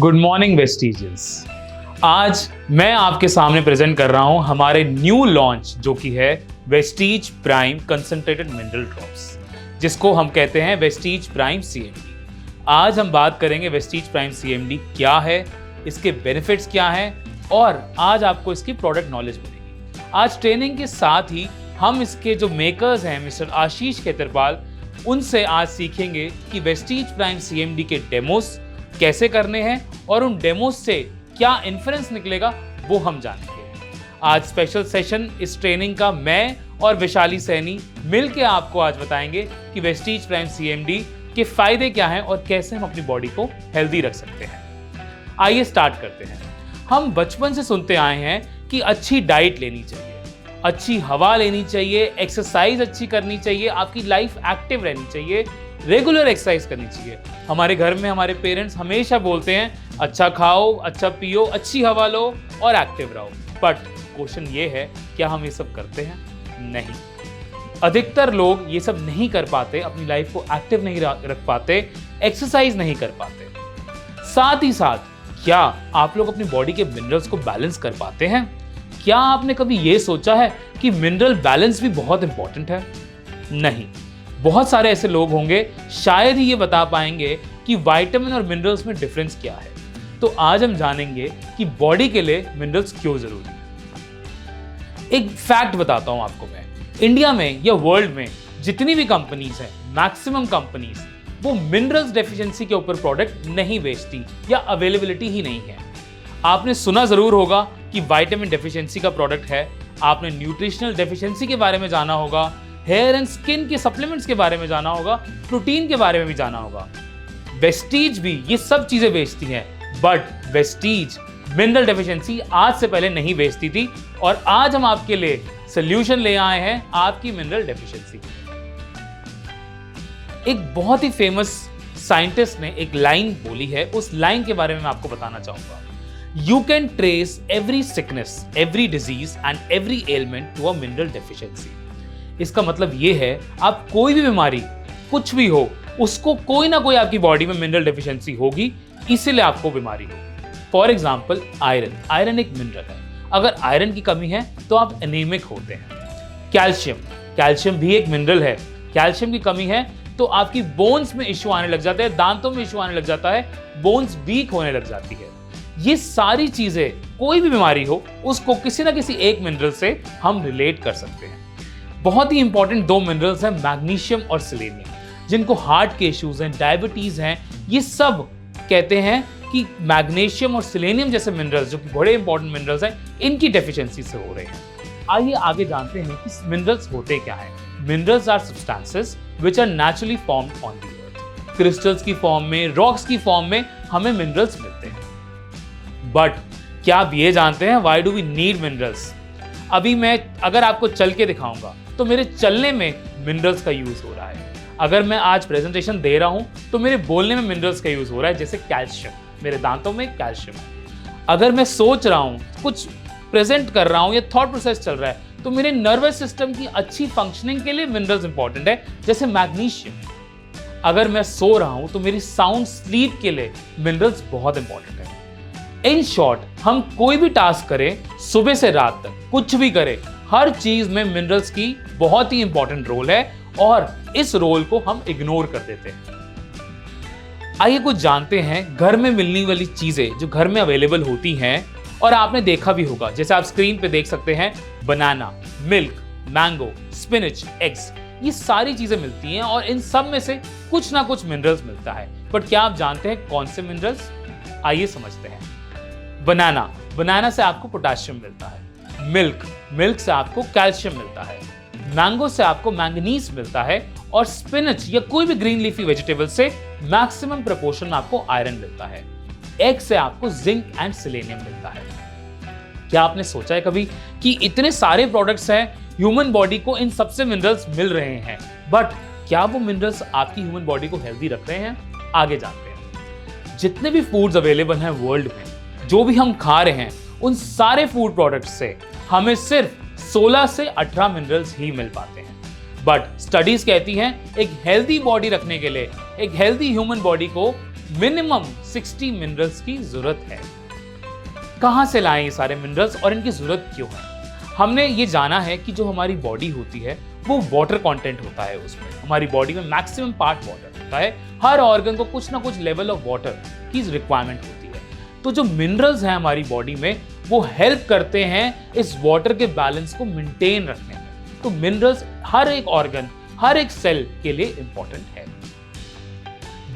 Good morning वेस्टीजियंस। आज मैं आपके सामने प्रेजेंट कर रहा हूं हमारे न्यू लॉन्च जो कि है Vestige prime concentrated mineral drops, जिसको हम कहते हैं वेस्टीज प्राइम सीएमडी। आज हम बात करेंगे वेस्टीज प्राइम सीएमडी क्या है, इसके बेनिफिट्स क्या हैं और आज आपको इसकी प्रोडक्ट नॉलेज मिलेगी। आज ट्रेनिंग के साथ ही हम इसके जो मेकर्स हैं मिस्टर आशीष खेतरपाल, उनसे आज सीखेंगे कि वेस्टीज प्राइम सीएमडी के डेमोस कैसे करने हैं और उन डेमोस से क्या इन्फ्रेंस निकलेगा वो हम जानेंगे। आज स्पेशल सेशन इस ट्रेनिंग का मैं और विशाली सैनी मिलकर आपको आज बताएंगे कि वेस्टीज प्राइम सीएमडी के फायदे क्या हैं और कैसे हम अपनी बॉडी को हेल्दी रख सकते हैं। आइए स्टार्ट करते हैं। हम बचपन से सुनते आए हैं कि अच्छी डाइट लेनी चाहिए, अच्छी हवा लेनी चाहिए, एक्सरसाइज अच्छी करनी चाहिए, आपकी लाइफ एक्टिव रहनी चाहिए, रेगुलर एक्सरसाइज करनी चाहिए। हमारे घर में हमारे पेरेंट्स हमेशा बोलते हैं अच्छा खाओ, अच्छा पियो, अच्छी हवा लो और एक्टिव रहो। बट क्वेश्चन ये है, क्या हम ये सब करते हैं? नहीं। अधिकतर लोग ये सब नहीं कर पाते, अपनी लाइफ को एक्टिव नहीं रख पाते, एक्सरसाइज नहीं कर पाते। साथ ही साथ क्या आप लोग अपनी बॉडी के मिनरल्स को बैलेंस कर पाते हैं? क्या आपने कभी ये सोचा है कि मिनरल बैलेंस भी बहुत इंपॉर्टेंट है? नहीं। बहुत सारे ऐसे लोग होंगे शायद ही ये बता पाएंगे कि विटामिन और मिनरल्स में डिफरेंस क्या है। तो आज हम जानेंगे कि बॉडी के लिए मिनरल्स क्यों जरूरी है। एक फैक्ट बताता हूं आपको मैं, इंडिया में या वर्ल्ड में जितनी भी कंपनीज हैं, मैक्सिमम कंपनीज वो मिनरल्स डेफिशिएंसी के ऊपर प्रोडक्ट नहीं बेचती या अवेलेबिलिटी ही नहीं है। आपने सुना जरूर होगा कि विटामिन डेफिशिएंसी का प्रोडक्ट है, आपने न्यूट्रिशनल डेफिशिएंसी के बारे में जाना होगा, हेयर एंड स्किन के सप्लीमेंट्स के बारे में जाना होगा, प्रोटीन के बारे में भी जाना होगा। वेस्टीज भी ये सब चीजें बेचती हैं, बट वेस्टीज मिनरल डेफिशिएंसी आज से पहले नहीं बेचती थी और आज हम आपके लिए सॉल्यूशन ले आए हैं आपकी मिनरल डेफिशिएंसी। एक बहुत ही फेमस साइंटिस्ट ने एक लाइन बोली है, उस लाइन के बारे में मैं आपको बताना चाहूंगा। You can trace every sickness, every disease and every ailment to a mineral deficiency। इसका मतलब ये है, आप कोई भी बीमारी कुछ भी हो, उसको कोई ना कोई आपकी बॉडी में मिनरल डेफिशिएंसी होगी, इसीलिए आपको बीमारी होगी। फॉर एग्जाम्पल आयरन एक मिनरल है। अगर आयरन की कमी है तो आप एनीमिक होते हैं। कैल्शियम भी एक मिनरल है। कैल्शियम की कमी है तो आपकी बोन्स में इश्यू आने लग जाते हैं, दांतों में इश्यू आने लग जाता है, बोन्स वीक होने लग जाती है। ये सारी चीजें, कोई भी बीमारी हो, उसको किसी ना किसी एक मिनरल से हम रिलेट कर सकते हैं। बहुत ही इंपॉर्टेंट दो मिनरल्स हैं, मैग्नीशियम और सेलेनियम, जिनको हार्ट के इश्यूज हैं, डायबिटीज हैं, ये सब कहते हैं कि मैग्नीशियम और सेलेनियम जैसे मिनरल्स जो कि बड़े इंपॉर्टेंट मिनरल्स हैं, इनकी डेफिशिएंसी से हो रहे हैं। आइए आगे जानते हैं कि मिनरल्स होते क्या हैं। Minerals are substances which are naturally formed on the earth. Crystals की फॉर्म में, रॉक्स की फॉर्म में हमें मिनरल्स मिलते हैं। बट क्या आप ये जानते हैं why do we need minerals? अभी मैं अगर आपको चल के दिखाऊंगा तो मेरे चलने में मिनरल्स का यूज हो रहा है। अगर मैं आज प्रेजेंटेशन दे रहा हूं तो मेरे बोलने में मिनरल्स का यूज हो रहा है, जैसे कैल्शियम, मेरे दांतों में कैल्शियम है। अगर मैं सोच रहा हूं, कुछ प्रेजेंट कर रहा हूं या थॉट प्रोसेस चल रहा है, तो मेरे नर्वस सिस्टम की अच्छी फंक्शनिंग के लिए मिनरल्स इंपॉर्टेंट है, जैसे मैग्नीशियम। अगर मैं सो रहा हूं तो मेरी साउंड स्लीप के लिए मिनरल्स बहुत इंपॉर्टेंट है। इन शॉर्ट, हम कोई भी टास्क करें, सुबह से रात तक कुछ भी करें, हर चीज में मिनरल्स की बहुत ही इंपॉर्टेंट रोल है और इस रोल को हम इग्नोर कर देते हैं। आइए कुछ जानते हैं घर में मिलने वाली चीजें जो घर में अवेलेबल होती हैं और आपने देखा भी होगा, जैसे आप स्क्रीन पे देख सकते हैं, बनाना, मिल्क, मैंगो, स्पिनच, एग्स, ये सारी चीजें मिलती हैं और इन सब में से कुछ ना कुछ मिनरल्स मिलता है। बट क्या आप जानते हैं कौन से मिनरल्स? आइए समझते हैं। बनाना से आपको पोटेशियम मिलता है। मिल्क से आपको कैल्शियम मिलता है। मैंगो से आपको मैंगनीज मिलता है और स्पिनच या कोई भी ग्रीन लीफी वेजिटेबल से मैक्सिमम प्रोपोर्शन में आपको आयरन मिलता है। एग से आपको जिंक एंड सेलेनियम मिलता है। क्या आपने सोचा है कभी कि इतने सारे प्रोडक्ट्स हैं, ह्यूमन बॉडी को इन सबसे मिनरल्स मिल रहे हैं, बट क्या वो मिनरल्स आपकी ह्यूमन बॉडी को हेल्दी रख रहे हैं? आगे जानते हैं। जितने भी फूड्स अवेलेबल हैं वर्ल्ड में, जो भी हम खा रहे हैं, उन सारे फूड प्रोडक्ट्स से हमें सिर्फ 16 से 18 मिनरल्स ही मिल पाते हैं। बट स्टडीज कहती हैं एक हेल्दी बॉडी रखने के लिए, एक हेल्दी ह्यूमन बॉडी को मिनिमम 60 मिनरल्स की जरूरत है। कहां से लाएं ये सारे मिनरल्स और इनकी जरूरत क्यों है? हमने ये जाना है कि जो हमारी बॉडी होती है वो वाटर कंटेंट होता है, उसमें हमारी बॉडी में मैक्सिमम पार्ट वाटर होता है। हर ऑर्गन को कुछ ना कुछ लेवल ऑफ वाटर की रिक्वायरमेंट होती है। तो जो मिनरल्स हैं हमारी बॉडी में वो हेल्प करते हैं इस वाटर के बैलेंस को मेंटेन रखने में। तो मिनरल्स हर एक ऑर्गन, हर एक सेल के लिए इंपॉर्टेंट है।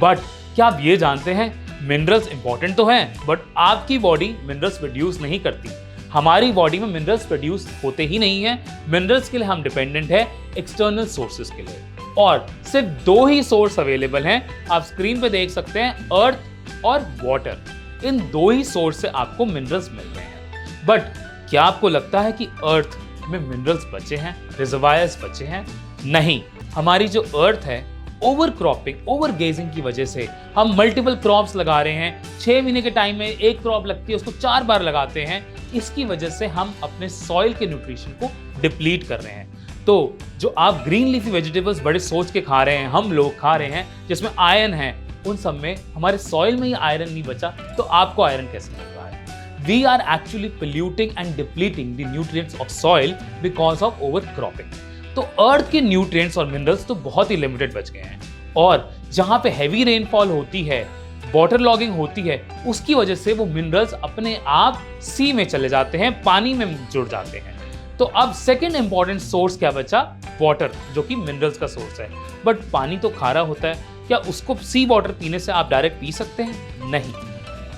बट क्या आप ये जानते हैं मिनरल्स इंपॉर्टेंट तो हैं, बट आपकी बॉडी मिनरल्स प्रोड्यूस नहीं करती। हमारी बॉडी में मिनरल्स प्रोड्यूस होते ही नहीं है। मिनरल्स के लिए हम डिपेंडेंट है एक्सटर्नल सोर्सेज के लिए, और सिर्फ दो ही सोर्स अवेलेबल हैं। आप स्क्रीन पे देख सकते हैं, अर्थ और वाटर। इन दो ही सोर्स से आपको मिनरल्स मिल रहे हैं। बट क्या आपको लगता है कि अर्थ में मिनरल्स बचे हैं, रिजर्वायर्स बचे हैं? नहीं। हमारी जो अर्थ है, ओवर क्रॉपिंग, ओवर गेजिंग की वजह से हम मल्टीपल क्रॉप्स लगा रहे हैं। 6 महीने के टाइम में एक क्रॉप लगती है, उसको 4 बार लगाते हैं। इसकी वजह से हम अपने सॉइल के न्यूट्रिशन को डिप्लीट कर रहे हैं। तो जो आप ग्रीन लीफी वेजिटेबल्स बड़े सोच के खा रहे हैं, हम लोग खा रहे हैं, जिसमें आयरन है, उन सब में हमारे सॉइल में ही आयरन नहीं बचा, तो आपको आयरन कैसे मिल रहा है? We are actually polluting and depleting the nutrients of soil because of over cropping. तो अर्थ के न्यूट्रिएंट्स और मिनरल्स तो बहुत ही लिमिटेड बच गए हैं, और जहां पे हैवी रेनफॉल होती है, वाटर लॉगिंग होती है, उसकी वजह से वो मिनरल्स अपने आप सी में चले जाते हैं, पानी में जुड़ जाते हैं। तो अब सेकंड इंपॉर्टेंट सोर्स क्या बचा? वाटर, जो कि मिनरल्स का सोर्स है। बट पानी तो खारा होता है, क्या उसको सी वाटर पीने से आप डायरेक्ट पी सकते हैं? नहीं।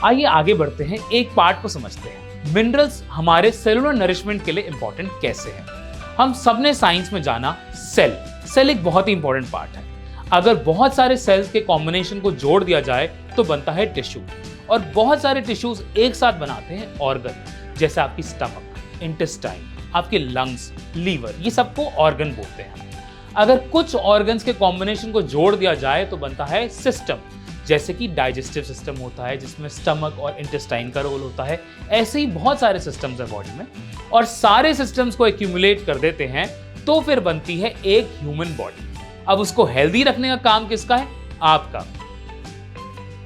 आइए आगे बढ़ते हैं, एक पार्ट को समझते हैं। मिनरल्स हमारे सेलुलर नरिशमेंट के लिए इंपॉर्टेंट कैसे हैं? हम सबने साइंस में जाना सेल एक बहुत ही इंपॉर्टेंट पार्ट है। अगर बहुत सारे सेल्स के कॉम्बिनेशन को जोड़ दिया जाए तो बनता है टिश्यू, और बहुत सारे टिश्यूज एक साथ बनाते हैं ऑर्गन, जैसे आपकी स्टमक, इंटेस्टाइन, आपके लंग्स, लीवर, ये सबको ऑर्गन बोलते हैं। अगर कुछ ऑर्गन्स के कॉम्बिनेशन को जोड़ दिया जाए तो बनता है सिस्टम, जैसे कि डाइजेस्टिव सिस्टम होता है जिसमें स्टमक और इंटेस्टाइन का रोल होता है। ऐसे ही बहुत सारे सिस्टम्स हैं बॉडी में, और सारे सिस्टम्स को एक्यूमुलेट कर देते हैं तो फिर बनती है एक ह्यूमन बॉडी। अब उसको हेल्दी रखने का काम किसका है? आपका।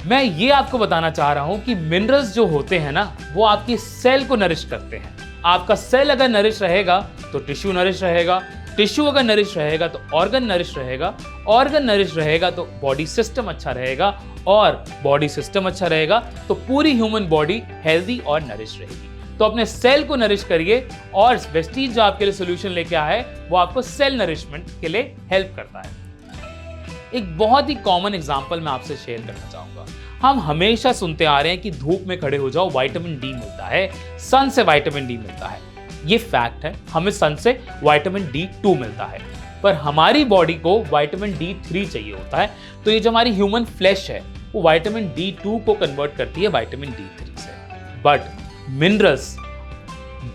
मैं ये आपको बताना चाह रहा हूं कि मिनरल्स जो होते हैं ना, वो आपकी सेल को नरिश करते हैं। आपका सेल अगर नरिश रहेगा तो टिश्यू नरिश रहेगा, टिश्यू अगर नरिश रहेगा तो ऑर्गन नरिश रहेगा, ऑर्गन नरिश रहेगा तो बॉडी सिस्टम अच्छा रहेगा, और बॉडी सिस्टम अच्छा रहेगा तो पूरी ह्यूमन बॉडी हेल्दी और नरिश रहेगी। तो अपने सेल को नरिश करिए, और वेस्टीज जो आपके लिए सोल्यूशन लेके आया है वो आपको सेल नरिशमेंट के लिए हेल्प करता है। एक बहुत ही कॉमन एग्जांपल मैं आपसे शेयर करना चाहूंगा। हम हमेशा सुनते आ रहे हैं कि धूप में खड़े हो जाओ, विटामिन डी मिलता है, सन से विटामिन डी मिलता है। ये फैक्ट है, हमें सन से विटामिन D2 मिलता है, पर हमारी बॉडी को विटामिन D3 चाहिए होता है। तो ये जो हमारी ह्यूमन फ्लैश है वो विटामिन D2 को कन्वर्ट करती है विटामिन D3 से। बट मिनरल्स,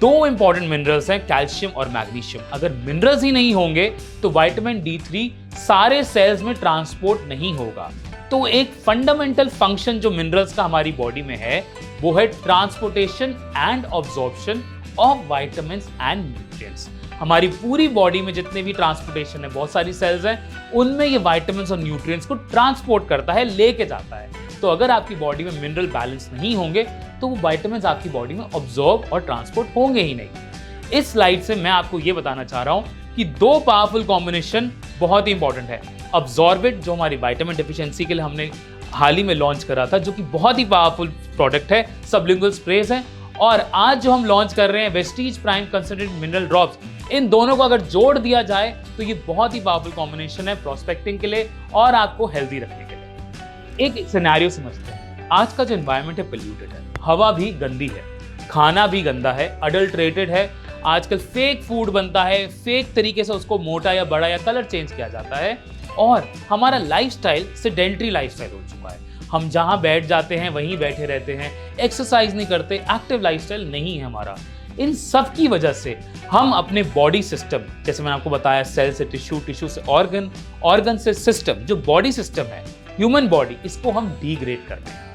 दो इंपॉर्टेंट मिनरल्स हैं, कैल्शियम और मैग्नीशियम। अगर मिनरल्स ही नहीं होंगे तो विटामिन D3 सारे सेल्स में ट्रांसपोर्ट नहीं होगा। तो एक फंडामेंटल फंक्शन जो मिनरल्स का हमारी बॉडी में है वो है transportation and absorption of vitamins and nutrients. हमारी पूरी बॉडी में जितने भी ट्रांसपोर्टेशन है, बहुत सारी सेल्स हैं, उनमें ये विटामिन्स और न्यूट्रिएंट्स को ट्रांसपोर्ट करता है, लेके जाता है। तो अगर आपकी बॉडी में मिनरल बैलेंस नहीं होंगे तो वो विटामिन्स आपकी बॉडी में ऑब्जॉर्ब और ट्रांसपोर्ट होंगे ही नहीं। इस स्लाइड से मैं आपको ये बताना चाह रहा हूं कि दो पावरफुल कॉम्बिनेशन बहुत ही इंपॉर्टेंट है। अब्जॉर्बिट, जो हमारी विटामिन डिफिशियंसी के लिए हमने हाल ही में लॉन्च करा था, जो कि बहुत ही पावरफुल प्रोडक्ट है, सबलिंगुअल स्प्रेज है, और आज जो हम लॉन्च कर रहे हैं Vestige prime concentrated mineral drops, इन दोनों को अगर जोड़ दिया जाए तो ये बहुत ही पावरफुल कॉम्बिनेशन है प्रोस्पेक्टिंग के लिए और आपको हेल्दी रखने के लिए। एक सिनेरियो समझते हैं। आज का जो एनवायरनमेंट है पोल्यूटेड है, हवा भी गंदी है, खाना भी गंदा है, अडल्ट्रेटेड है, आजकल फेक फूड बनता है, फेक तरीके से उसको मोटा या बड़ा या कलर चेंज किया जाता है, और हमारा लाइफस्टाइल सेडेंटरी लाइफस्टाइल हो चुका है। हम जहां बैठ जाते हैं वहीं बैठे रहते हैं, एक्सरसाइज नहीं करते, एक्टिव लाइफस्टाइल नहीं है हमारा। इन सब की वजह से हम अपने बॉडी सिस्टम, जैसे मैंने आपको बताया, सेल से टिश्यू, टिश्यू से ऑर्गन, ऑर्गन से सिस्टम, जो बॉडी सिस्टम है ह्यूमन बॉडी, इसको हम डिग्रेड करते हैं।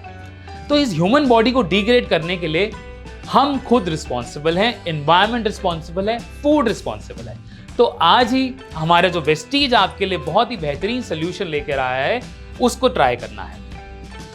तो इस ह्यूमन बॉडी को डिग्रेड करने के लिए हम खुद रिस्पॉन्सिबल हैं, एनवायरनमेंट रिस्पॉन्सिबल है, फूड रिस्पॉन्सिबल है। तो आज ही हमारा जो वेस्टीज आपके लिए बहुत ही बेहतरीन सोल्यूशन लेकर आया है, उसको ट्राई करना है।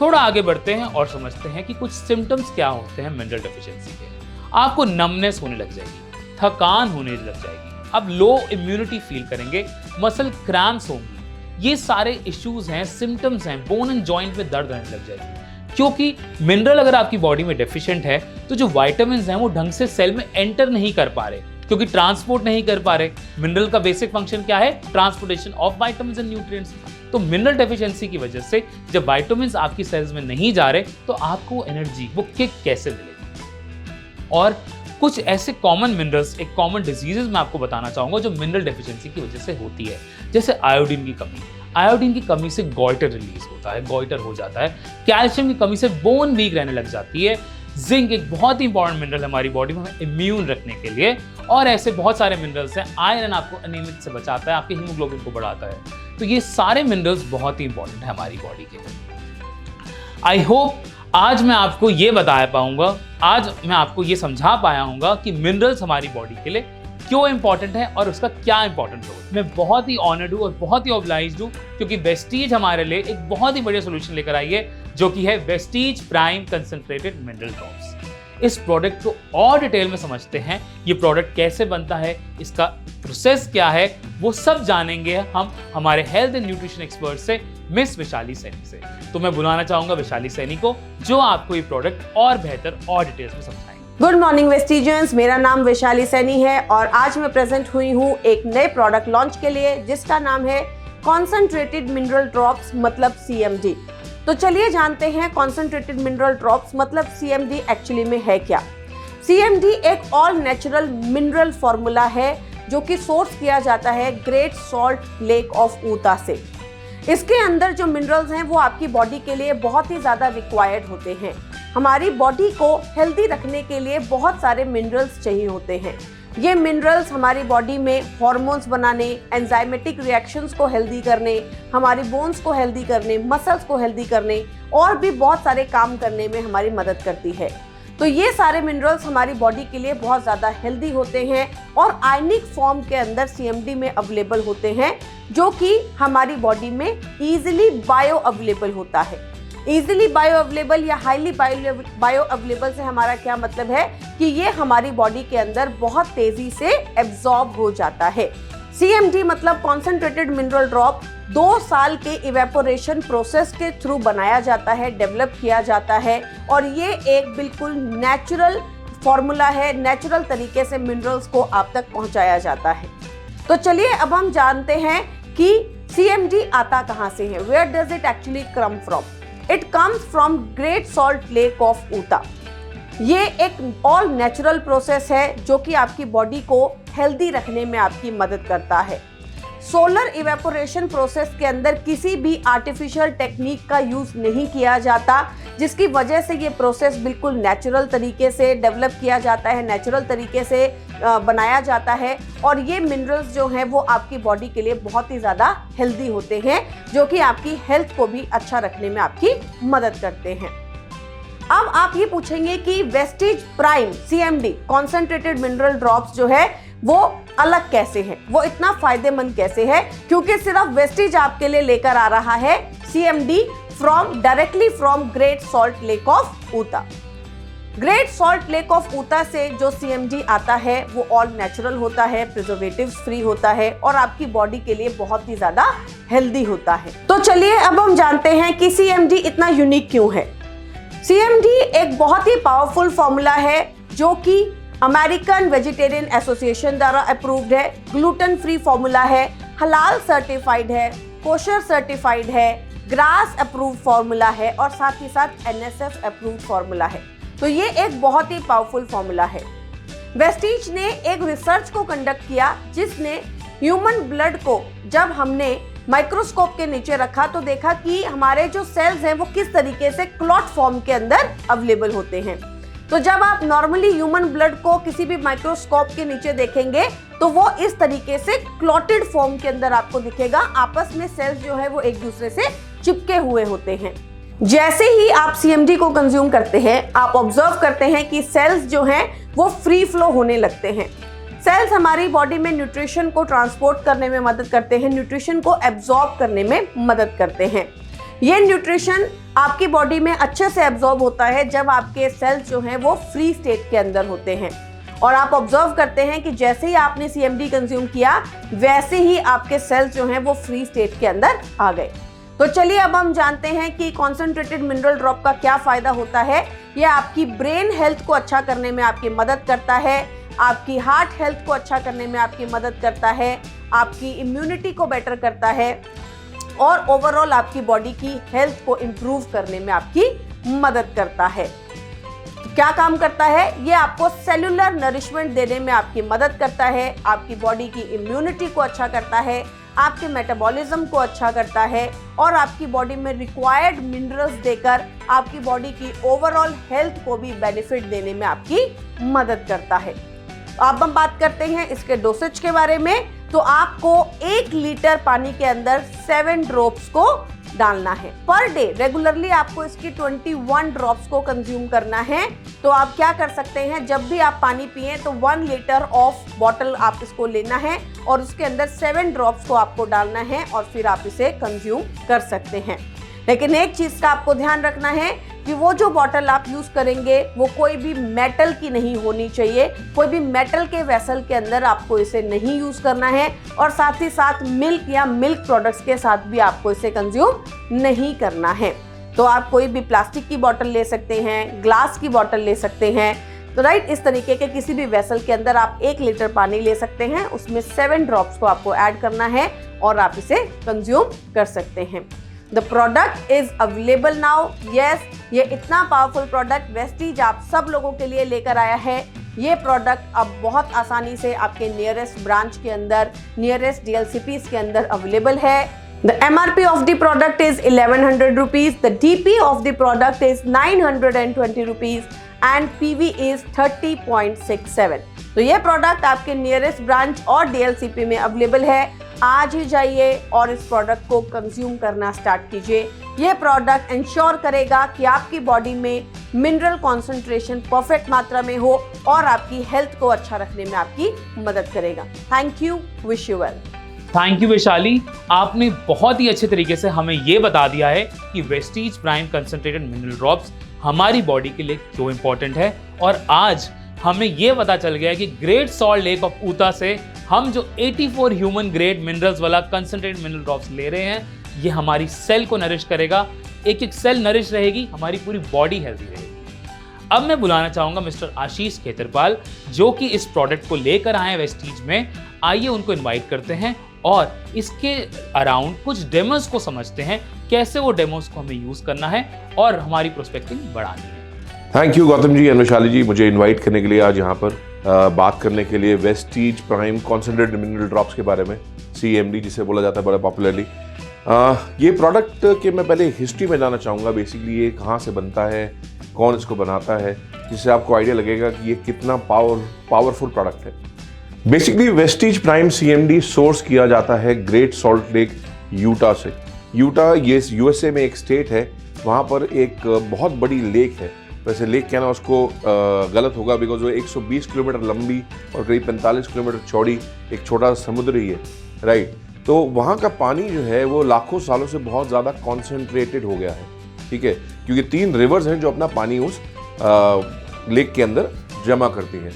थोड़ा आगे बढ़ते हैं और समझते हैं कि कुछ सिम्टम्स क्या होते हैं मिनरल डेफिशिएंसी के। आपको नमनेस होने लग जाएगी, थकान होने लग जाएगी, आप लो इम्यूनिटी फील करेंगे, मसल क्रैम्प्स होंगी। ये सारे इश्यूज हैं, सिम्टम्स हैं, बोन एंड जॉइंट में दर्द रहने लग जाएगी। क्योंकि मिनरल अगर आपकी बॉडी में डेफिशिएंट है तो जो विटामिन्स हैं वो ढंग से सेल में एंटर नहीं कर पा रहे, क्योंकि ट्रांसपोर्ट नहीं कर पा रहे। मिनरल का बेसिक फंक्शन क्या है? Transportation of vitamins and nutrients. तो मिनरल डेफिशिएंसी की वजह से जब विटामिन्स आपकी सेल्स में नहीं जा रहे तो आपको एनर्जी वो किक कैसे मिलेगी? और कुछ ऐसे कॉमन मिनरल्स, एक कॉमन डिजीजेस मैं आपको बताना चाहूंगा जो मिनरल डेफिशिएंसी की वजह से होती है, जैसे आयोडीन की कमी। आयोडीन की कमी से गॉइटर रिलीज होता है, गॉइटर हो जाता है। कैल्शियम की कमी से बोन वीक रहने लग जाती है। जिंक एक बहुत ही इंपॉर्टेंट मिनरल है हमारी बॉडी में हमें इम्यून रखने के लिए, और ऐसे बहुत सारे मिनरल्स हैं। आयरन आपको अनीमिक से बचाता है, आपके हीमोग्लोबिन को बढ़ाता है। तो ये सारे मिनरल्स बहुत ही इंपॉर्टेंट है हमारी बॉडी के लिए। आई होप आज मैं आपको ये बता पाऊंगा, आज मैं आपको ये समझा पाया हूंगा कि मिनरल्स हमारी बॉडी के लिए क्यों इंपॉर्टेंट है और उसका क्या इंपॉर्टेंट रोल। मैं बहुत ही ऑनर्ड हूँ और बहुत ही ऑब्लाइज्ड हूँ क्योंकि वेस्टीज हमारे लिए एक बहुत ही बढ़िया सोल्यूशन लेकर आई है, जो कि है Vestige prime concentrated mineral drops. इस प्रोडक्ट को और डिटेल में समझते हैं, ये प्रोडक्ट कैसे बनता है, इसका प्रोसेस क्या है, वो सब जानेंगे हम हमारे हेल्थ एंड न्यूट्रिशन एक्सपर्ट से, मिस वैशाली सैनी से। तो मैं बुलाना चाहूंगा वैशाली सैनी को, जो आपको ये प्रोडक्ट और बेहतर और डिटेल्स में समझाएंगे। गुड मॉर्निंग वेस्टीजियंस, मेरा नाम वैशाली सैनी है और आज मैं प्रेजेंट हुई हूँ एक नए प्रोडक्ट लॉन्च के लिए जिसका नाम है कॉन्सेंट्रेटेड मिनरल ड्रॉप्स, मतलब CMD। तो चलिए जानते हैं कॉन्सेंट्रेटेड मिनरल ड्रॉप्स मतलब CMD एक्चुअली में है क्या। CMD एक ऑल नेचुरल मिनरल फॉर्मूला है जो कि सोर्स किया जाता है great Salt Lake of Utah से। इसके अंदर जो मिनरल्स हैं वो आपकी बॉडी के लिए बहुत ही ज़्यादा रिक्वायर्ड होते हैं। हमारी बॉडी को हेल्दी रखने के लिए बहुत सारे मिनरल्स चाहिए होते हैं। ये मिनरल्स हमारी बॉडी में हार्मोन्स बनाने, एंजाइमेटिक रिएक्शंस को हेल्दी करने, हमारी बोन्स को हेल्दी करने, मसल्स को हेल्दी करने और भी बहुत सारे काम करने में हमारी मदद करती है। तो ये सारे मिनरल्स हमारी बॉडी के लिए बहुत ज़्यादा हेल्दी होते हैं और आयनिक फॉर्म के अंदर CMD में अवेलेबल होते हैं, जो कि हमारी बॉडी में ईजिली बायो अवेलेबल होता है। ईजिली बायो अवेलेबल या हाईली बायो अवेलेबल से हमारा क्या मतलब है कि ये हमारी बॉडी के अंदर बहुत तेजी से एब्जॉर्ब हो जाता है। CMD मतलब कॉन्सेंट्रेटेड मिनरल ड्रॉप 2 साल के इवेपोरेशन प्रोसेस के थ्रू बनाया जाता है, डेवलप किया जाता है और ये एक बिल्कुल नेचुरल फॉर्मूला है। नेचुरल तरीके से मिनरल्स को आप तक पहुंचाया जाता है। तो चलिए अब हम जानते हैं कि CMD आता कहाँ से है। Where does it actually come from? It comes from Great Salt Lake of Utah. ये एक ऑल नेचुरल प्रोसेस है जो कि आपकी बॉडी को हेल्दी रखने में आपकी मदद करता है। सोलर इवेपोरेशन प्रोसेस के अंदर किसी भी आर्टिफिशियल टेक्निक का यूज़ नहीं किया जाता, जिसकी वजह से ये प्रोसेस बिल्कुल नेचुरल तरीके से डेवलप किया जाता है, नेचुरल तरीके से बनाया जाता है और ये मिनरल्स जो हैं वो आपकी बॉडी के लिए बहुत ही ज़्यादा हेल्दी होते हैं, जो कि आपकी हेल्थ को भी अच्छा रखने में आपकी मदद करते हैं। अब आप ये पूछेंगे कि Vestige prime CMD concentrated mineral drops जो है वो अलग कैसे है, वो इतना फायदेमंद कैसे है, क्योंकि सिर्फ वेस्टीज आपके लिए लेकर आ रहा है CMD directly from Great Salt Lake of Utah. Great Salt Lake of Utah से जो CMD आता है वो ऑल नेचुरल होता है, प्रिजर्वेटिव्स फ्री होता है और आपकी बॉडी के लिए बहुत ही ज्यादा हेल्दी होता है। तो चलिए अब हम जानते हैं कि CMD इतना यूनिक क्यों है। CMD एक बहुत ही पावरफुल फॉर्मूला है जो कि अमेरिकन वेजिटेरियन एसोसिएशन द्वारा अप्रूव्ड है, ग्लूटेन फ्री फॉर्मूला है, हलाल सर्टिफाइड है, कोशर सर्टिफाइड है, ग्रास अप्रूव्ड फॉर्मूला है और साथ ही साथ NSF अप्रूव्ड फॉर्मूला है। तो ये एक बहुत ही पावरफुल फॉर्मूला है। वेस्टीज ने एक रिसर्च को कंडक्ट किया जिसने ह्यूमन ब्लड को जब हमने माइक्रोस्कोप के नीचे रखा तो देखा कि हमारे जो सेल्स हैं वो किस तरीके से क्लॉट फॉर्म के अंदर अवेलेबल होते हैं। तो जब आप नॉर्मली ह्यूमन ब्लड को किसी भी माइक्रोस्कोप के नीचे देखेंगे तो वो इस तरीके से क्लॉटेड फॉर्म के अंदर आपको दिखेगा। आपस में सेल्स जो है वो एक दूसरे से चिपके हुए होते हैं। जैसे ही आप CMD को कंज्यूम करते हैं, आप ऑब्जर्व करते हैं कि सेल्स जो हैं वो फ्री फ्लो होने लगते हैं। सेल्स हमारी बॉडी में न्यूट्रिशन को ट्रांसपोर्ट करने में मदद करते हैं, न्यूट्रिशन को एब्जॉर्ब करने में मदद करते हैं। ये न्यूट्रिशन आपकी बॉडी में अच्छे से एब्जॉर्ब होता है जब आपके सेल्स जो हैं वो फ्री स्टेट के अंदर होते हैं। और आप ऑब्जर्व करते हैं कि जैसे ही आपने CMD कंज्यूम किया वैसे ही आपके सेल्स जो हैं वो फ्री स्टेट के अंदर आ गए। तो चलिए अब हम जानते हैं कि कॉन्सेंट्रेटेड मिनरल ड्रॉप का क्या फायदा होता है। ये आपकी ब्रेन हेल्थ को अच्छा करने में आपकी मदद करता है, आपकी हार्ट हेल्थ को अच्छा करने में आपकी मदद करता है, आपकी इम्यूनिटी को बेटर करता है और ओवरऑल आपकी बॉडी की हेल्थ को इम्प्रूव करने में आपकी मदद करता है। क्या काम करता है? ये आपको सेलुलर नरिशमेंट देने में आपकी मदद करता है, आपकी बॉडी की इम्यूनिटी को अच्छा करता है, आपके मेटाबॉलिज्म को अच्छा करता है और आपकी बॉडी में रिक्वायर्ड मिनरल्स देकर आपकी बॉडी की ओवरऑल हेल्थ को भी बेनिफिट देने में आपकी मदद करता है। अब हम बात करते हैं इसके डोसेज के बारे में। तो आपको 1 लीटर पानी के अंदर 7 ड्रॉप्स को डालना है पर डे। रेगुलरली आपको इसकी 21 ड्रॉप्स को कंज्यूम करना है। तो आप क्या कर सकते हैं, जब भी आप पानी पिए तो 1 लीटर ऑफ बॉटल आप इसको लेना है और उसके अंदर 7 ड्रॉप्स को आपको डालना है और फिर आप इसे कंज्यूम कर सकते हैं। लेकिन एक चीज का आपको ध्यान रखना है कि वो जो बॉटल आप यूज करेंगे वो कोई भी मेटल की नहीं होनी चाहिए। कोई भी मेटल के वेसल के अंदर आपको इसे नहीं यूज करना है और साथ ही साथ मिल्क या मिल्क प्रोडक्ट्स के साथ भी आपको इसे कंज्यूम नहीं करना है। तो आप कोई भी प्लास्टिक की बॉटल ले सकते हैं, ग्लास की बॉटल ले सकते हैं। तो राइट, इस तरीके के किसी भी वेसल के अंदर आप 1 लीटर पानी ले सकते हैं, उसमें 7 ड्रॉप्स को आपको ऐड करना है और आप इसे कंज्यूम कर सकते हैं। The product is available now. Yes, ये इतना पावरफुल प्रोडक्ट वेस्टीज आप सब लोगों के लिए लेकर आया है। ये प्रोडक्ट अब बहुत आसानी से आपके नियरेस्ट ब्रांच के अंदर, नियरेस्ट DLCPs के अंदर अवेलेबल है। The MRP of the product is 1100 rupees. The DP of the product is 920 rupees and PV is 30.67. तो ये प्रोडक्ट आपके नियरेस्ट ब्रांच और DLCP में अवेलेबल है। आज ही जाइए और इस प्रोडक्ट को कंज्यूम करना स्टार्ट कीजिए। ये प्रोडक्ट इंश्योर करेगा कि आपकी बॉडी में मिनरल कॉन्सेंट्रेशन परफेक्ट मात्रा में हो और आपकी हेल्थ को अच्छा रखने में आपकी मदद करेगा। Thank you, wish you well. Thank you Vaishali, आपने बहुत ही अच्छे तरीके से हमें ये बता दिया है कि Vestige prime concentrated mineral drops हमारी बॉडी के लिए क्यों इंपॉर्टेंट है। और आज हमें ये पता चल गया कि great Salt Lake of Utah से हम जो 84 ह्यूमन ग्रेड मिनरल्स वाला कंसंट्रेटेड मिनरल ड्रॉप्स ले रहे हैं, ये हमारी सेल को नरिश करेगा। एक एक सेल नरिश रहेगी, हमारी पूरी बॉडी हेल्दी रहेगी। अब मैं बुलाना चाहूंगा मिस्टर आशीष खेतरपाल, जो कि इस प्रोडक्ट को लेकर आए वेस्टीज में। आइए उनको इनवाइट करते हैं और इसके अराउंड कुछ डेमोस को समझते हैं, कैसे वो डेमोस को हमें यूज करना है और हमारी प्रोस्पेक्टिंग बढ़ानी है। Thank you Gautam ji and Vaishali ji, मुझे इनवाइट करने के लिए आज यहाँ पर बात करने के लिए Vestige prime concentrated mineral drops के बारे में, CMD जिसे बोला जाता है बड़ा पॉपुलरली। ये प्रोडक्ट के मैं पहले हिस्ट्री में जाना चाहूँगा। बेसिकली ये कहाँ से बनता है, कौन इसको बनाता है, जिससे आपको आइडिया लगेगा कि ये कितना पावरफुल प्रोडक्ट है। Basically Vestige prime CMD source किया जाता है ग्रेट सॉल्ट लेक यूटा से। यूटा ये USA में एक स्टेट है, वहाँ पर एक बहुत बड़ी लेक है। वैसे लेक कहना उसको गलत होगा, बिकॉज वो 120 किलोमीटर लंबी और करीब 45 किलोमीटर चौड़ी एक छोटा समुद्र ही है, राइट। तो वहाँ का पानी जो है वो लाखों सालों से बहुत ज़्यादा कॉन्सेंट्रेटेड हो गया है, ठीक है, क्योंकि 3 रिवर्स हैं जो अपना पानी उस लेक के अंदर जमा करती हैं।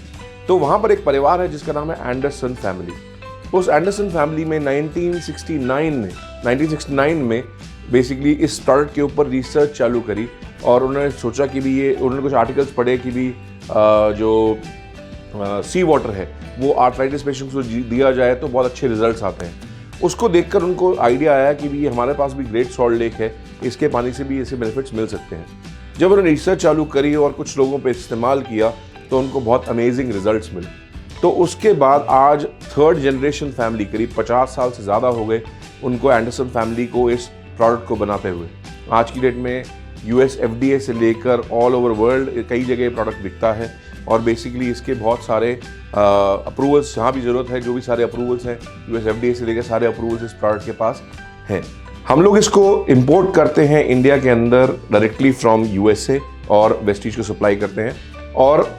तो वहाँ पर एक परिवार है जिसका नाम है एंडरसन फैमिली। उस एंडरसन फैमिली में 1969 में बेसिकली इस प्रोडक्ट के ऊपर रिसर्च चालू करी और उन्होंने सोचा कि भी ये, उन्होंने कुछ आर्टिकल्स पढ़े कि भी जो सी वाटर है वो आर्थराइटिस पेशेंट्स को दिया जाए तो बहुत अच्छे रिजल्ट्स आते हैं। उसको देखकर उनको आइडिया आया कि भी हमारे पास भी ग्रेट सॉल्ट लेक है, इसके पानी से भी ऐसे बेनिफिट्स मिल सकते हैं। जब उन्होंने रिसर्च चालू करी और कुछ लोगों पे इस्तेमाल किया तो उनको बहुत अमेजिंग रिजल्ट्स मिले। तो उसके बाद आज 3rd जनरेशन फैमिली, करीब 50 साल से ज़्यादा हो गए उनको, एंडरसन फैमिली को इस प्रोडक्ट को बनाते हुए। आज की डेट में US FDA से लेकर ऑल ओवर वर्ल्ड कई जगह प्रोडक्ट बिकता है और बेसिकली इसके बहुत सारे अप्रूवल्स, जहाँ भी ज़रूरत है, जो भी सारे अप्रूवल्स हैं US FDA से लेकर सारे अप्रूवल्स इस प्रोडक्ट के पास हैं। हम लोग इसको इंपोर्ट करते हैं इंडिया के अंदर डायरेक्टली फ्रॉम USA और वेस्टीज को सप्लाई करते हैं। और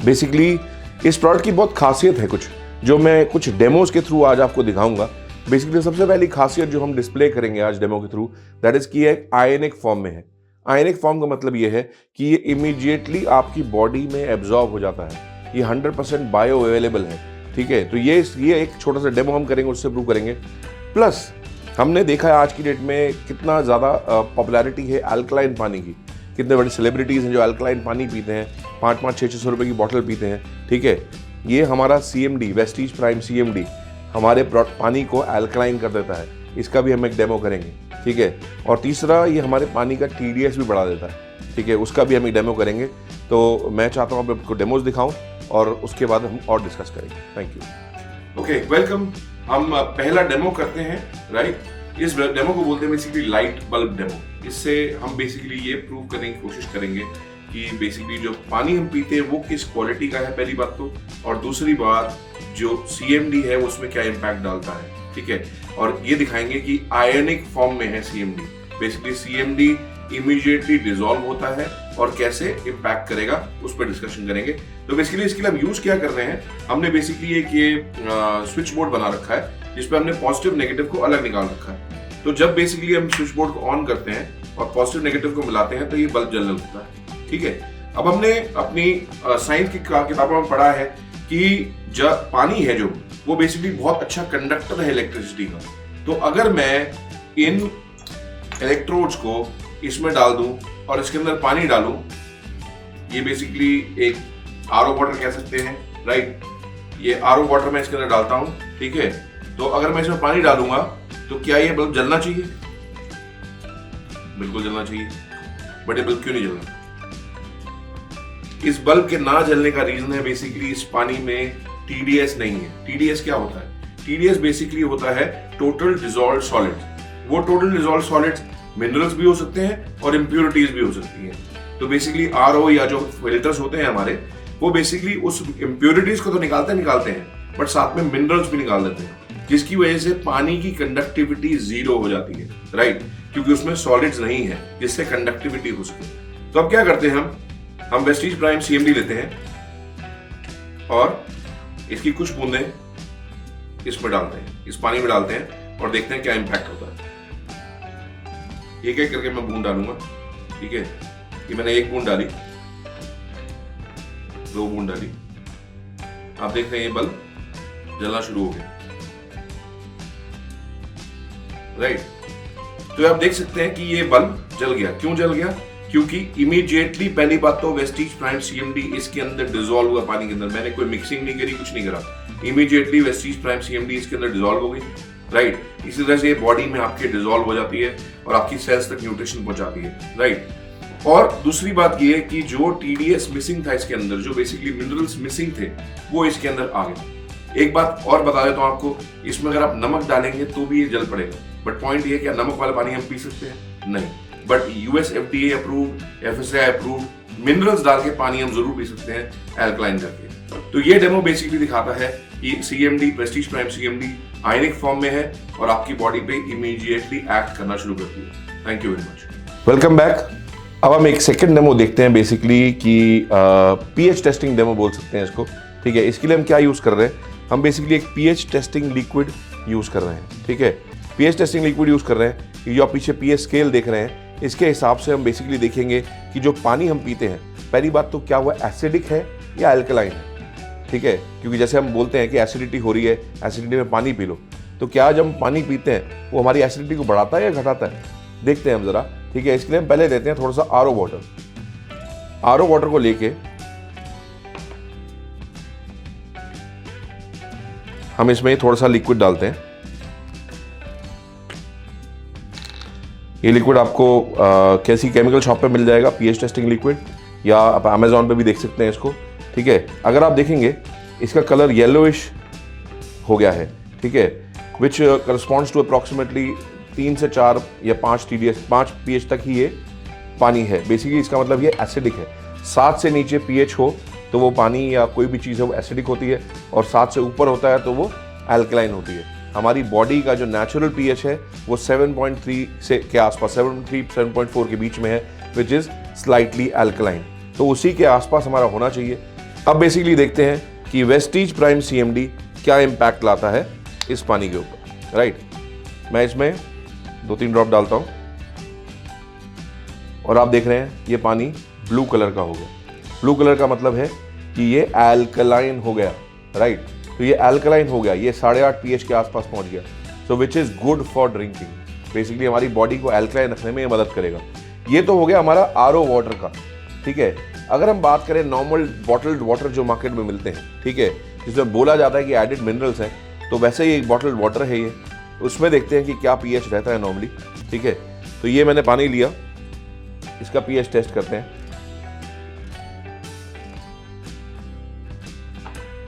बेसिकली इस प्रोडक्ट की बहुत खासियत है कुछ, जो मैं कुछ डेमोज के थ्रू आज आपको दिखाऊंगा बेसिकली सबसे पहली खासियत जो हम डिस्प्ले करेंगे आज डेमो के थ्रू, दैट इज कि एक आयनिक फॉर्म में है। आयनिक फॉर्म का मतलब ये है कि ये इमीडिएटली आपकी बॉडी में एब्जॉर्ब हो जाता है, ये 100% बायो अवेलेबल है, ठीक है। तो ये एक छोटा सा डेमो हम करेंगे, उससे प्रूव करेंगे। प्लस हमने देखा है आज की डेट में कितना ज़्यादा पॉपुलैरिटी है अल्कलाइन पानी की, कितने बड़े सेलिब्रिटीज़ हैं जो अल्कलाइन पानी पीते हैं, 500-600 रुपये की बॉटल पीते हैं, ठीक है। ये हमारा CMD वेस्टीज प्राइम CMD हमारे पानी को अल्कलाइन कर देता है, इसका भी हम एक डेमो करेंगे, ठीक है। और तीसरा, ये हमारे पानी का TDS भी बढ़ा देता है, ठीक है, उसका भी हम एक डेमो करेंगे। तो मैं चाहता हूँ आपको डेमोज दिखाऊं और उसके बाद हम और डिस्कस करेंगे। Thank you. Okay, welcome. हम पहला डेमो करते हैं, राइट। इस डेमो को बोलते हैं बेसिकली लाइट बल्ब डेमो। इससे हम बेसिकली ये प्रूव करने की कोशिश करेंगे कि बेसिकली जो पानी हम पीते हैं वो किस क्वालिटी का है, पहली बात तो, और दूसरी बात जो CMD है उसमें क्या इम्पैक्ट डालता है, ठीक है। और ये दिखाएंगे कि आयनिक फॉर्म में है CMD, basically CMD immediately dissolve होता है और कैसे इम्पैक्ट करेगा उस पर डिस्कशन करेंगे। तो बेसिकली इसके लिए हम यूज क्या कर रहे हैं, हमने बेसिकली एक ये स्विच बोर्ड बना रखा है जिसपे हमने पॉजिटिव नेगेटिव को अलग निकाल रखा है। तो जब बेसिकली हम स्विच बोर्ड को ऑन करते हैं और पॉजिटिव नेगेटिव को मिलाते हैं तो ये बल्ब जलने लगता है, ठीक है। अब हमने अपनी साइंस की किताबों में पढ़ा है कि जब पानी है जो वो बेसिकली बहुत अच्छा कंडक्टर है इलेक्ट्रिसिटी का। तो अगर मैं इन इलेक्ट्रोड्स को इसमें डाल दूं और इसके अंदर पानी डालूं, ये बेसिकली एक RO वाटर कह सकते हैं, राइट। ये RO वाटर मैं इसके अंदर डालता हूं, ठीक है। तो अगर मैं इसमें पानी डालूंगा तो क्या ये बल्ब जलना चाहिए? बिल्कुल जलना चाहिए। बट ये बल्ब क्यों नहीं जल रहा? इस बल्ब के ना जलने का रीजन है बेसिकली इस पानी में TDS नहीं है। TDS क्या होता है? TDS बेसिकली होता है टोटल डिसॉल्व्ड सॉलिड्स। वो टोटल डिसॉल्व्ड सॉलिड्स मिनरल्स भी हो सकते हैं और इम्प्योरिटीज भी हो सकती हैं। तो बेसिकली RO या जो फिल्टर्स होते हैं हमारे, वो बेसिकली उस इम्प्योरिटीज को तो निकालते हैं बट साथ में मिनरल्स भी निकाल देते हैं, जिसकी वजह से पानी की कंडक्टिविटी 0 हो जाती है, राइट, क्योंकि उसमें सॉलिड्स नहीं है जिससे कंडक्टिविटी हो सके। तो अब क्या करते हैं हम वेस्टीज प्राइम CMD लेते हैं और इसकी कुछ बूंदें इसमें डालते हैं, इस पानी में डालते हैं और देखते हैं क्या इंपैक्ट होता है। एक एक करके मैं बूंद डालूंगा, ठीक है। ये मैंने एक बूंद डाली, 2 बूंद डाली, आप देख रहे हैं ये बल्ब जलना शुरू हो गया, राइट। तो आप देख सकते हैं कि ये बल्ब जल गया। क्यों जल गया? क्योंकि इमीडिएटली पहली बात तो वेस्टीज प्राइम CMD इसके अंदर डिसॉल्व हुआ पानी के अंदर। मैंने कोई मिक्सिंग नहीं करी, कुछ नहीं करा, इमीडिएटली वेस्टीज प्राइम CMD इसके अंदर डिसॉल्व हो गई, राइट। इसी तरह से ये बॉडी में आपके डिसॉल्व हो जाती है और आपकी सेल्स तक न्यूट्रिशन पहुंचाती है, राइट। और दूसरी बात ये है कि जो TDS मिसिंग था इसके अंदर, जो बेसिकली मिनरल्स मिसिंग थे, वो इसके अंदर आ गए। एक बात और बता देता हूं आपको, इसमें अगर आप नमक डालेंगे तो भी ये जल पड़ेगा। बट पॉइंट ये है, क्या नमक वाला पानी हम पी सकते हैं? नहीं। But US FDA approved, FSSAI approved minerals डाल के पानी हम जरूर पी सकते हैं अल्कलाइन करके। तो ये डेमो बेसिकली दिखाता है कि CMD Vestige prime CMD ionic form में है और आपकी बॉडी पे इमीडिएटली एक्ट करना शुरू करती है। Thank you very much. Welcome back. अब हम एक सेकंड डेमो देखते हैं बेसिकली कि pH टेस्टिंग डेमो बोल सकते हैं इसको, ठीक है। इसके लिए हम क्या यूज कर रहे हैं, हम बेसिकली एक pH टेस्टिंग लिक्विड यूज कर रहे हैं, ठीक है। pH टेस्टिंग लिक्विड यूज कर रहे हैं, जो आप पीछे pH स्केल देख रहे हैं, इसके हिसाब से हम बेसिकली देखेंगे कि जो पानी हम पीते हैं, पहली बात तो क्या वो एसिडिक है या अल्कलाइन है, ठीक है। क्योंकि जैसे हम बोलते हैं कि एसिडिटी हो रही है, एसिडिटी में पानी पी लो, तो क्या जब हम पानी पीते हैं वो हमारी एसिडिटी को बढ़ाता है या घटाता है? देखते हैं हम जरा, ठीक है। इसके लिए हम पहले लेते हैं थोड़ा सा RO वाटर। RO वाटर को लेके हम इसमें थोड़ा सा लिक्विड डालते हैं। ये लिक्विड आपको कैसी केमिकल शॉप पे मिल जाएगा, pH टेस्टिंग लिक्विड, या आप अमेजोन पे भी देख सकते हैं इसको, ठीक है। अगर आप देखेंगे इसका कलर येलोइश हो गया है, ठीक है, विच करस्पॉन्ड्स टू अप्रॉक्सीमेटली 3 से 4 या 5 TDS, 5 pH तक ही ये पानी है। बेसिकली इसका मतलब ये एसिडिक है। 7 से नीचे pH हो तो वो पानी या कोई भी चीज़ है वो एसिडिक होती है, और 7 से ऊपर होता है तो वो अल्कलाइन होती है। हमारी बॉडी का जो नेचुरल pH है वो 7.3 से के आसपास, 7.4 के बीच में है, विच इज़ स्लाइटली अल्कलाइन। तो उसी के आसपास हमारा होना चाहिए। अब बेसिकली देखते हैं कि वेस्टीज प्राइम CMD क्या इम्पैक्ट लाता है इस पानी के ऊपर। राइट। मैं इसमें 2-3 ड्रॉप डालता हूँ और आप देख रहे हैं ये पानी ब्लू कलर का हो गया। ब्लू कलर का मतलब है कि ये एल्कलाइन हो गया, राइट। तो ये एल्कलाइन हो गया, ये 8.5 pH के आसपास पहुंच गया। So which is good for drinking. Basically हमारी बॉडी को एल्कलाइन रखने में ये मदद करेगा। ये तो हो गया हमारा आरओ वाटर का, ठीक है। अगर हम बात करें नॉर्मल बॉटल्ड वाटर जो मार्केट में मिलते हैं, ठीक है, जिसमें बोला जाता है कि एडिड मिनरल्स हैं, तो वैसे ही एक बॉटल्ड वाटर है ये। उसमें देखते हैं कि क्या pH रहता है नॉर्मली, ठीक है। तो ये मैंने पानी लिया, इसका pH टेस्ट करते हैं।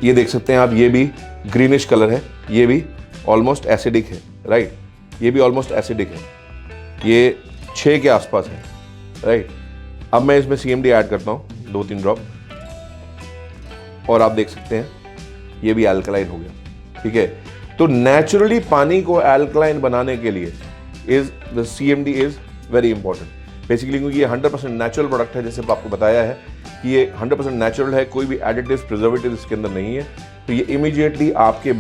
ये देख सकते हैं आप, ये भी ग्रीनिश कलर है, ये भी ऑलमोस्ट एसिडिक है, राइट। ये भी ऑलमोस्ट एसिडिक है, ये 6 के आसपास है, राइट। अब मैं इसमें CMD ऐड करता हूँ 2-3 ड्रॉप और आप देख सकते हैं ये भी एल्कलाइन हो गया, ठीक है। तो नेचुरली पानी को एल्कलाइन बनाने के लिए the CMD is very important basically, क्योंकि ये 100% नेचुरल प्रोडक्ट है। जैसे आपको बताया है कि ये 100% नेचुरल है, कोई भी एडिटिव्स प्रिजर्वेटिव इसके अंदर नहीं है। तो ये इमीडिएटली आपके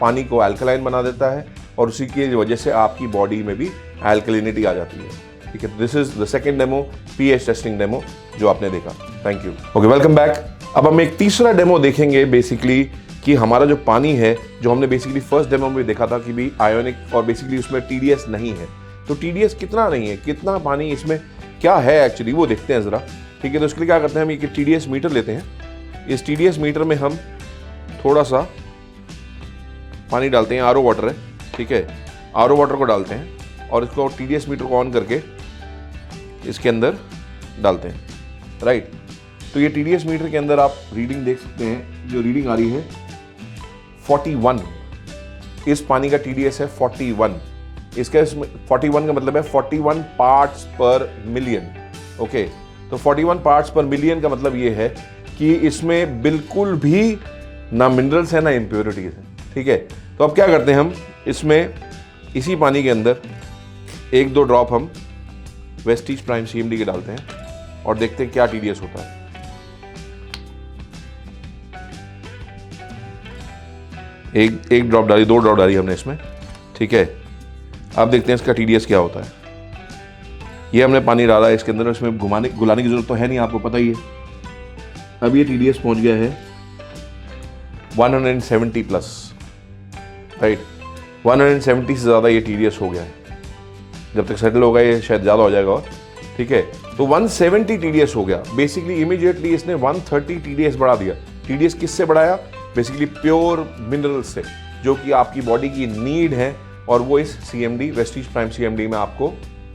पानी को एल्कलाइन बना देता है और उसी की वजह से आपकी बॉडी में भी एल्कलिनिटी आ जाती है, ठीक है। This is the second demo, pH testing demo जो आपने देखा। Thank you. Okay, welcome back. अब हम एक तीसरा डेमो देखेंगे बेसिकली कि हमारा जो पानी है, जो हमने बेसिकली फर्स्ट डेमो में देखा था कि भी आयोनिक और बेसिकली उसमें TDS नहीं है। तो TDS कितना नहीं है, कितना पानी इसमें क्या है एक्चुअली, वो देखते हैं ज़रा, ठीक है। तो उसके लिए क्या करते हैं, हम एक TDS मीटर लेते हैं। इस TDS मीटर में हम थोड़ा सा पानी डालते हैं, आरओ वाटर है, ठीक है। आरओ वाटर को डालते हैं और इसको TDS मीटर को ऑन करके इसके अंदर डालते हैं, राइट। तो ये TDS मीटर के अंदर आप रीडिंग देख सकते हैं, जो रीडिंग आ रही है 41। इस पानी का TDS है 41। इसका 41 का मतलब है 41 पार्ट्स पर मिलियन, ओके। तो 41 पार्ट्स पर मिलियन का मतलब ये है कि इसमें बिल्कुल भी ना मिनरल्स है ना इम्प्योरिटीज है, ठीक है। तो अब क्या करते हैं, हम इसमें इसी पानी के अंदर 1-2 ड्रॉप हम वेस्टीज प्राइम CMD के डालते हैं और देखते हैं क्या TDS होता है। एक ड्रॉप डाली, 2 ड्रॉप डाली हमने इसमें, ठीक है। अब देखते हैं इसका TDS क्या होता है। ये हमने पानी डाला इसके अंदर, इसमें गुलाने की जरूरत तो है नहीं, आपको पता ही है। अब ये TDS पहुंच गया है 170 प्लस, राइट। 170 से ज़्यादा ये TDS हो गया है। जब तक सेटल होगा ये शायद ज़्यादा हो जाएगा और, ठीक है। तो 170 TDS हो गया। बेसिकली इमीडिएटली इसने 130 TDS बढ़ा दिया। TDS किससे बढ़ाया, बेसिकली प्योर मिनरल से, जो कि आपकी बॉडी की नीड है और वो इस CMD वेस्टीज प्राइम CMD में आपको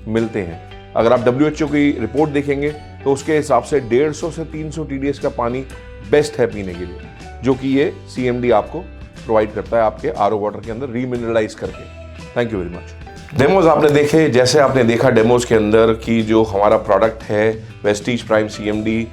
मिलते हैं। अगर आप WHO की रिपोर्ट देखेंगे तो उसके हिसाब से 150 से 300 TDS का पानी बेस्ट है पीने के लिए, जो कि ये CMD आपको प्रोवाइड करता है आपके आरओ वाटर के अंदर रीमिनरलाइज करके। Thank you very much. Demos आपने देखे, जैसे आपने देखा डेमोज के अंदर कि जो हमारा प्रोडक्ट है Vestige prime CMD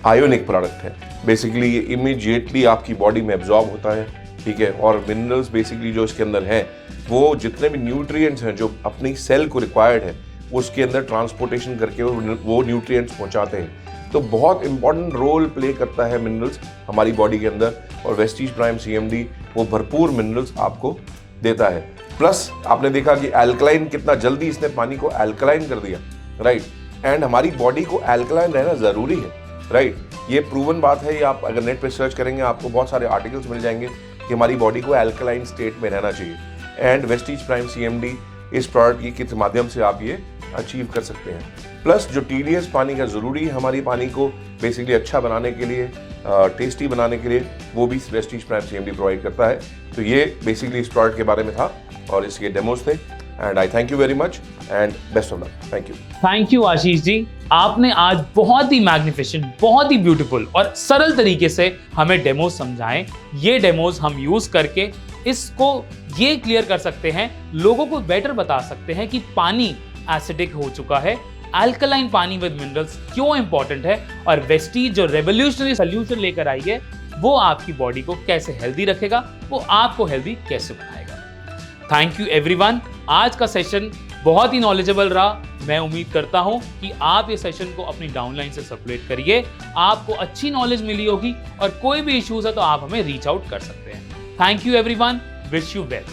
ionic product है। बेसिकली ये इमीडिएटली आपकी बॉडी में एब्जॉर्ब होता है, ठीक है। और मिनरल्स बेसिकली जो इसके अंदर है, वो जितने भी न्यूट्रिएंट्स हैं जो अपनी सेल को रिक्वायर्ड है, उसके अंदर ट्रांसपोर्टेशन करके वो न्यूट्रिएंट्स पहुंचाते हैं। तो बहुत इंपॉर्टेंट रोल प्ले करता है मिनरल्स हमारी बॉडी के अंदर, और वेस्टीज प्राइम CMD वो भरपूर मिनरल्स आपको देता है। प्लस आपने देखा कि एल्कलाइन कितना जल्दी इसने पानी को एल्कलाइन कर दिया, राइट। एंड हमारी बॉडी को एल्कलाइन रहना ज़रूरी है, राइट। ये प्रूवन बात है। ये आप अगर नेट पे सर्च करेंगे आपको बहुत सारे आर्टिकल्स मिल जाएंगे कि हमारी बॉडी को एल्कलाइन स्टेट में रहना चाहिए। एंड वेस्टीज प्राइम CMD इस प्रोडक्ट के माध्यम से आप ये अचीव कर सकते हैं। प्लस जो TDS पानी का ज़रूरी है हमारी पानी को बेसिकली अच्छा बनाने के लिए, टेस्टी बनाने के लिए, वो भी वेस्टीज प्राइम CMD प्रोवाइड करता है। तो ये बेसिकली इस प्रोडक्ट के बारे में था और इसके डेमोज थे। And I thank you very much and best of luck. Thank you. Thank you Ashish ji, आपने आज बहुत ही मैग्निफिसेंट, बहुत ही ब्यूटीफुल और सरल तरीके से हमें डेमोज समझाएं। ये डेमोज हम यूज करके इसको ये क्लियर कर सकते हैं, लोगों को बेटर बता सकते हैं कि पानी एसिडिक हो चुका है, अल्कलाइन पानी विद मिनरल्स क्यों इंपॉर्टेंट है, और वेस्टीज जो रेवोल्यूशनरी सोल्यूशन लेकर आई है वो आपकी बॉडी को कैसे हेल्दी रखेगा, वो आपको हेल्दी कैसे बनाएगा। Thank you everyone. आज का सेशन बहुत ही नॉलेजेबल रहा। मैं उम्मीद करता हूं कि आप ये सेशन को अपनी डाउनलाइन से सर्कुलेट करिए, आपको अच्छी नॉलेज मिली होगी, और कोई भी इश्यूज है तो आप हमें रीच आउट कर सकते हैं। Thank you everyone, wish you well.